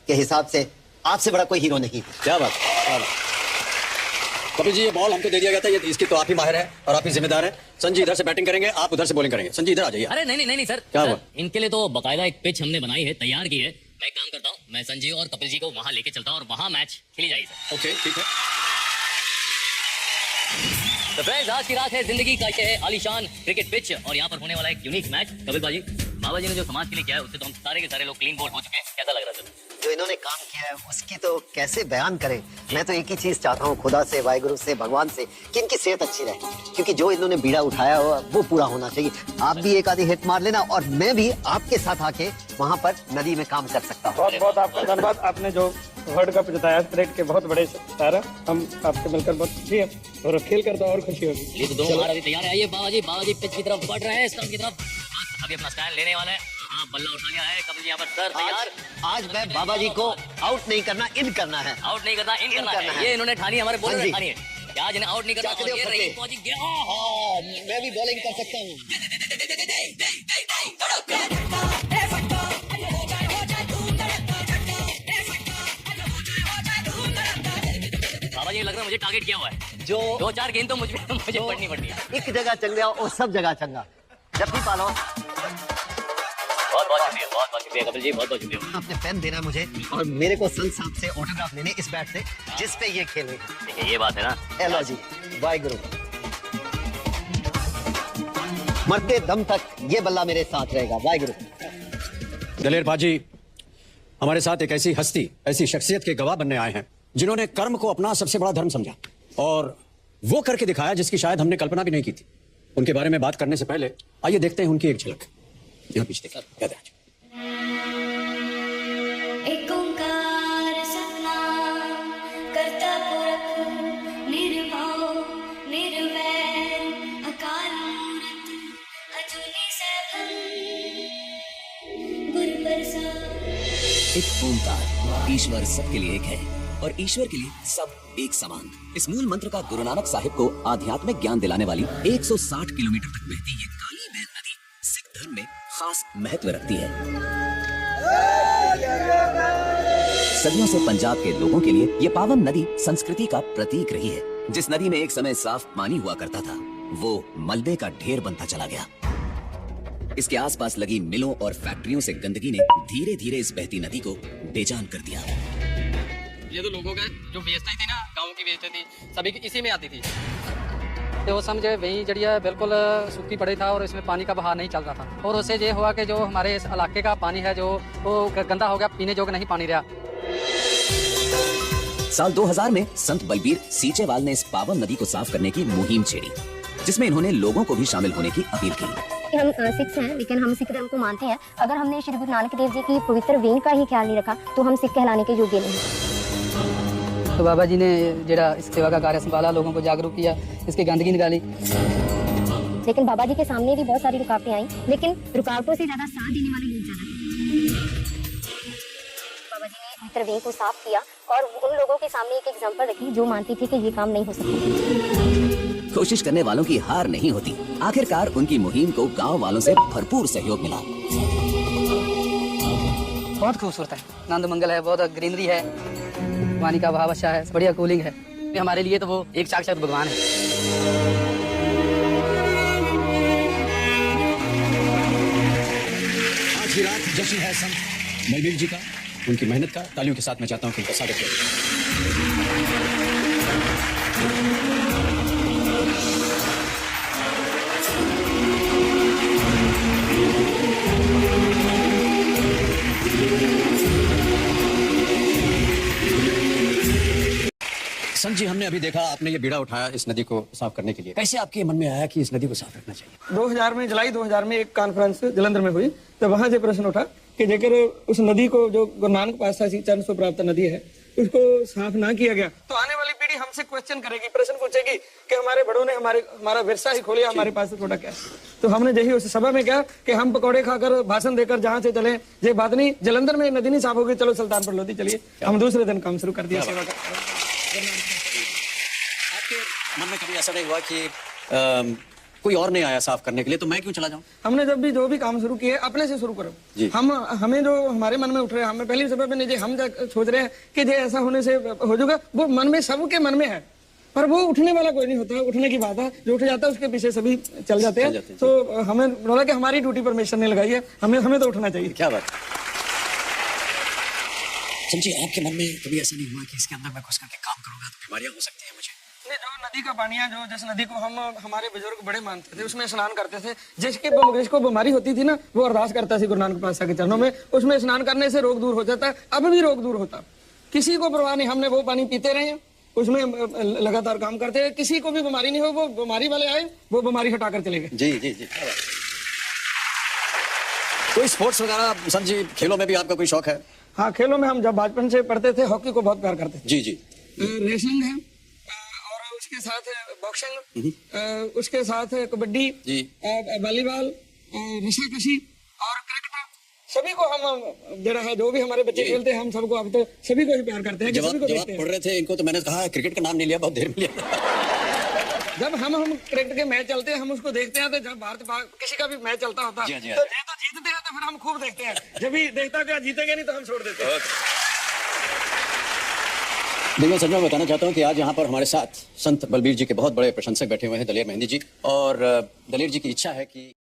के हिसाब से आपसे बड़ा कोई हीरो नहीं। क्या बात। कपिल जी, ये बॉल हमको दे दिया गया था, ये इसकी तो आप ही माहिर है और आप ही जिम्मेदार है। संजय इधर से बैटिंग करेंगे, आप उधर से बॉलिंग करेंगे। संजय इधर आ जाइए। अरे नहीं सर, क्या सर, हुआ? इनके लिए तो बकायदा एक पिच हमने बनाई है, तैयार की है। मैं एक काम करता हूँ, मैं संजय और कपिल जी को वहाँ लेके चलता हूँ और वहाँ मैच खेली जाएगी सर। ओके, ठीक है। तो फ्रेंड्स, आज की रात है जिंदगी का ये है आलीशान क्रिकेट पिच और यहाँ पर होने वाला एक यूनिक मैच। कपिल बाजी, बाबा जी ने जो समाज के लिए किया है उससे तो हम सारे के सारे लोग क्लीन बोल्ड हो चुके हैं। कैसा लग रहा है सर? जो इन्होंने काम किया है उसकी तो कैसे बयान करें। मैं तो एक ही चीज चाहता हूँ खुदा से, वाहिगुरु से, भगवान से कि इनकी सेहत अच्छी रहे, क्योंकि जो इन्होंने बीड़ा उठाया हुआ वो पूरा होना चाहिए। आप भी एक आधी हिट मार लेना और मैं भी आपके साथ आके वहाँ पर नदी में काम कर सकता हूँ। बहुत बहुत आपका धन्यवाद। आपने जो वर्ल्ड कप जिताया क्रिकेट के बहुत बड़े सितारा, हम आपसे मिलकर बहुत खुशी है और खेल कर तो और खुशी होगी। ये तो दोनों अभी तैयार है। आइए बाबा जी पिच की तरफ बढ़ रहे हैं, स्टंप की तरफ। अभी अपना स्टैंड लेने वाले हैं। हाँ, बल्ला उठा लिया है कपिल जी यहाँ पर। सर तैयार। आज मैं बाबा जी को आउट नहीं करना, इन करना है। आउट नहीं करना, इन करना है। ये इन्होंने ठानी, हमारे बॉलर ने ठानी है। क्या जिन्हें आउट नहीं करना, क्या और ये करें रही फतेह? पहुंच गया। मैं भी बॉलिंग कर सकता हूँ। बाबा जी, लग रहा है मुझे टारगेट किया हुआ है। जो 2-4 गेंद तो मुझे पढ़नी पड़ती है। एक जगह चंगा और सब जगह चंगा। जब भी पालो बहुत शुक्रिया कपिल जी, बहुत शुक्रिया। अपने पेन देना मुझे और मेरे को संत साहब से ऑटोग्राफ लेने इस बैट से जिस पे ये खेले। देखिए, ये बात है ना। हेलो जी, वाहिगुरु। मरते दम तक ये बल्ला मेरे साथ रहेगा। वाहिगुरु। दलेर बाजी, हमारे साथ एक ऐसी हस्ती, ऐसी शख्सियत के गवाह बनने आए हैं जिन्होंने कर्म को अपना सबसे बड़ा धर्म समझा और वो करके दिखाया जिसकी शायद हमने कल्पना भी नहीं की थी। उनके बारे में बात करने से पहले आइए देखते हैं उनकी एक झलक। यहाँ पीछे देखिए, क्या देखा? एक ओंकार सतनाम करता पुरख निर्भव निर्वैर अकाल मूरत अजूनी सैभं गुरु प्रसाद। एक ओंकार, ईश्वर सबके लिए एक है और ईश्वर के लिए सब एक समान। इस मूल मंत्र का गुरु नानक साहिब को आध्यात्मिक ज्ञान दिलाने वाली 160 किलोमीटर तक बहती ये काली बैल नदी सिख धर्म में खास महत्व रखती है। सदियों से पंजाब के लोगों के लिए ये पावन नदी संस्कृति का प्रतीक रही है। जिस नदी में एक समय साफ पानी हुआ करता था, वो मलबे का ढेर बनता चला गया। इसके आसपास लगी मिलों और फैक्ट्रियों से गंदगी ने धीरे धीरे इस बहती नदी को बेजान कर दिया। ये तो लोगों का जो बेचती थी ना, गाँव की बेचती थी, सभी की इसी में आती थी। तो समझे वही जड़िया बिल्कुल सूखी पड़ी था और इसमें पानी का बहाव नहीं चल रहा था और उससे ये हुआ कि जो हमारे इस इलाके का पानी है जो वो गंदा हो गया, पीने जोग नहीं पानी रहा। साल 2000 में संत बलबीर सीचेवाल ने इस पावन नदी को साफ करने की मुहिम छेड़ी, जिसमें इन्होंने लोगों को भी शामिल होने की अपील की। हम सिख हैं, लेकिन हम सिख धर्म को मानते हैं। अगर हमने श्री गुरु नानक देव जी की पवित्र वेन का ही ख्याल नहीं रखा तो हम सिख कहलाने के योग्य नहीं। तो बाबा जी ने जरा इस सेवा का कार्य संभाला, लोगों को जागरूक किया, इसकी गंदगी निकाली। लेकिन बाबा जी के सामने भी बहुत सारी रुकावटें आई, लेकिन रुकावटों से ज्यादा साथ देने वाले लोग ज्यादा थे। बाबा जी ने पवित्र वेन को साफ किया और उन लोगों के सामने एक एग्जाम्पल रखी जो मानती थी कि ये काम नहीं हो सकता। कोशिश करने वालों की हार नहीं होती। आखिरकार उनकी मुहिम को गांव वालों से भरपूर सहयोग मिला। बहुत खूबसूरत है, नंद मंगल है, बहुत ग्रीनरी है, पानी का बहाव अच्छा है, बढ़िया कूलिंग है। हमारे लिए तो वो एक साक्षात भगवान है। आज की रात जश्न है संत बलबीर जी का, उनकी मेहनत का। तालियों के साथ मैं चाहता हूँ कि उनका स्वागत करें। संत जी, हमने अभी देखा आपने ये बीड़ा उठाया इस नदी को साफ करने के लिए। कैसे आपके मन में आया कि इस नदी को साफ रखना चाहिए? 2000 में जुलाई 2000 में एक कॉन्फ्रेंस जलंधर में हुई, तो वहां से प्रश्न उठा कि जेकर उस नदी को, जो गुरु नानक पातशाह से चरण से प्राप्त नदी है, उसको साफ ना किया गया तो आने वाली पीढ़ी हमसे क्वेश्चन करेगी, प्रश्न पूछेगी कि हमारे बड़ों ने हमारा विरसा ही खोलिया, हमारे पास से थोड़ा क्या। तो हमने यही उस सभा में कहा कि हम पकौड़े खाकर भाषण देकर जहाँ से चले, ये बात नहीं, जलंधर में नदी नहीं साफ होगी, चलो सुल्तानपुर लोधी चलिए। हम दूसरे दिन काम शुरू कर दिया सेवा का। मन में कभी ऐसा नहीं हुआ कि कोई और नहीं आया साफ करने के लिए, तो मैं क्यों चला जाऊं? हमने जब भी जो भी काम शुरू किए अपने से शुरू करो। जी। हमें जो हमारे मन में उठ रहे हैं, हमें पहली सबब नहीं, हम सोच रहे हैं कि जे ऐसा होने से हो जाएगा, वो मन में सबके मन में है, पर वो उठने वाला कोई नहीं होता। उठने की बात है, जो उठ जाता है उसके पीछे सभी चल जाते हैं। तो हमें बोला कि हमारी ड्यूटी परमेश्वर ने लगाई है, हमें तो उठना चाहिए। क्या बात। समझिए, आपके मन में कभी ऐसा नहीं हुआ कि इसके अंदर मैं घुस करके काम करूंगा तो बीमारियां हो सकती हैं मुझे? नहीं, जो नदी का पानी है, जो जिस नदी को हम हमारे बुजुर्ग बड़े मानते थे, उसमें स्नान करते थे। जिसको बीमारी होती थी ना, वो अरदास करता थी गुरु नानक पातशाह के चरणों में, उसमें स्नान करने से रोग दूर हो जाता है। अब भी रोग दूर होता, किसी को परवाह नहीं, हमने वो पानी पीते रहे हैं, उसमें लगातार काम करते हैं। किसी को भी बीमारी नहीं हो, वो बीमारी वाले आए, वो बीमारी हटाकर चले गए। जी जी जी। कोई स्पोर्ट्स वगैरह संत जी, खेलों में भी आपका कोई शौक है? हाँ, खेलों में हम जब बचपन से पढ़ते थे, हॉकी को बहुत प्यार करते थे। जी जी। रेसलिंग है, और उसके साथ बॉक्सिंग, उसके साथ कबड्डी, वॉलीबॉल, रस्साकशी और क्रिकेट, सभी को हम जरा है, जो भी हमारे बच्चे खेलते हैं, हम सबको अब तो सभी को ही प्यार करते हैं। जब आप पढ़ रहे थे इनको, तो मैंने कहा क्रिकेट का नाम नहीं लिया, बहुत देर में लिया। जब हम क्रिकेट के मैच चलते हैं, हम उसको देखते हैं, तो जब भारत किसी का भी मैच चलता होता है, तो जीतते हैं, तो फिर हम खूब देखते हैं। जब भी देखता क्या जीतेंगे नहीं, तो हम छोड़ देते हैं। देखिए सर, मैं बताना चाहता हूँ कि आज यहाँ पर हमारे साथ संत बलबीर जी के बहुत बड़े प्रशंसक बैठे हुए हैं, दलेर मेहंदी जी। और दलेर जी की इच्छा है कि